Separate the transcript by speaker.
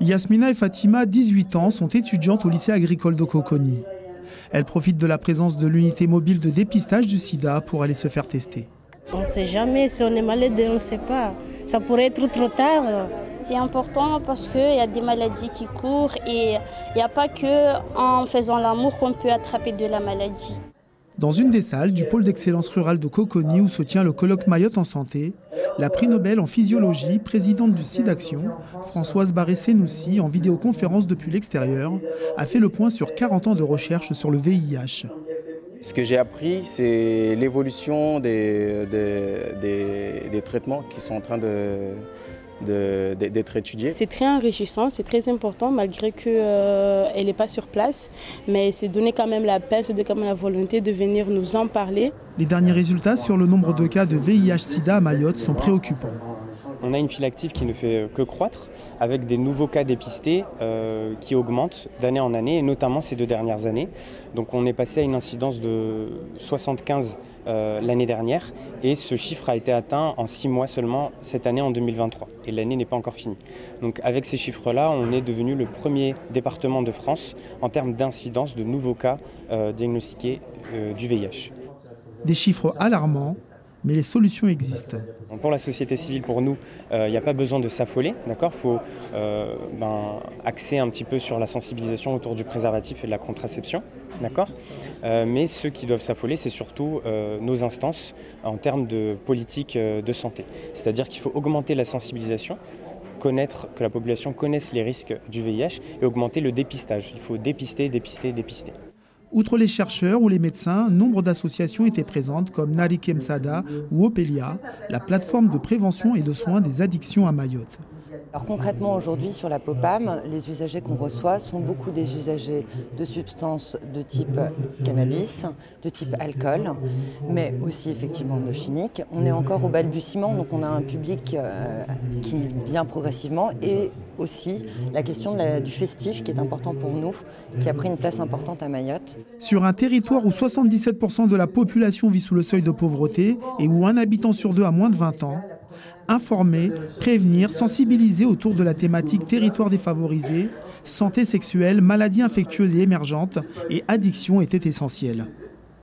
Speaker 1: Yasmina et Fatima, 18 ans, sont étudiantes au lycée agricole de Coconi. Elles profitent de la présence de l'unité mobile de dépistage du sida pour aller se faire tester.
Speaker 2: On ne sait jamais, si on est malade, on ne sait pas. Ça pourrait être trop tard.
Speaker 3: C'est important parce qu'il y a des maladies qui courent et il n'y a pas qu'en faisant l'amour qu'on peut attraper de la maladie.
Speaker 1: Dans une des salles du pôle d'excellence rurale de Coconi où se tient le colloque Mayotte en santé, la prix Nobel en physiologie, présidente du SIDAction, Françoise Barré-Senoussi, en vidéoconférence depuis l'extérieur, a fait le point sur 40 ans de recherche sur le VIH.
Speaker 4: Ce que j'ai appris, c'est l'évolution des traitements qui sont en train d'être étudiés.
Speaker 2: C'est très enrichissant, c'est très important malgré qu'elle n'est pas sur place, mais c'est donner quand même la peine, c'est donner quand même la volonté de venir nous en parler.
Speaker 1: Les derniers résultats sur le nombre de cas de VIH-Sida à Mayotte sont préoccupants.
Speaker 5: On a une file active qui ne fait que croître, avec des nouveaux cas dépistés qui augmentent d'année en année, et notamment ces 2 dernières années. Donc on est passé à une incidence de 75 l'année dernière, et ce chiffre a été atteint en 6 mois seulement cette année en 2023. Et l'année n'est pas encore finie. Donc avec ces chiffres-là, on est devenu le premier département de France en termes d'incidence de nouveaux cas diagnostiqués du VIH.
Speaker 1: Des chiffres alarmants, mais les solutions existent.
Speaker 5: Pour la société civile, pour nous, il n'y a pas besoin de s'affoler, d'accord ? Il faut axer un petit peu sur la sensibilisation autour du préservatif et de la contraception, d'accord ? Mais ceux qui doivent s'affoler, c'est surtout nos instances en termes de politique de santé. C'est-à-dire qu'il faut augmenter la sensibilisation, que la population connaisse les risques du VIH et augmenter le dépistage. Il faut dépister, dépister, dépister.
Speaker 1: Outre les chercheurs ou les médecins, nombre d'associations étaient présentes comme Nari Kemsada ou Opelia, la plateforme de prévention et de soins des addictions à Mayotte.
Speaker 6: Alors concrètement aujourd'hui sur la POPAM, les usagers qu'on reçoit sont beaucoup des usagers de substances de type cannabis, de type alcool, mais aussi effectivement de chimiques. On est encore au balbutiement, donc on a un public qui vient progressivement, et aussi la question du festif qui est important pour nous, qui a pris une place importante à Mayotte.
Speaker 1: Sur un territoire où 77% de la population vit sous le seuil de pauvreté et où un habitant sur 2 a moins de 20 ans, informer, prévenir, sensibiliser autour de la thématique territoire défavorisé, santé sexuelle, maladies infectieuses et émergentes et addiction étaient essentiels.